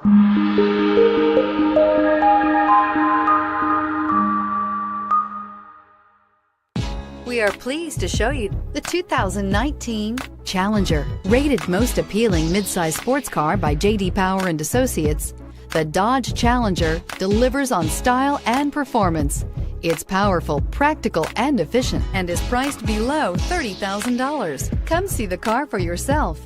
We are pleased to show you the 2019 Challenger. Rated most appealing midsize sports car by J.D. Power and Associates, the Dodge Challenger delivers on style and performance. It's powerful, practical, and efficient, and is priced below $30,000. Come see the car for yourself.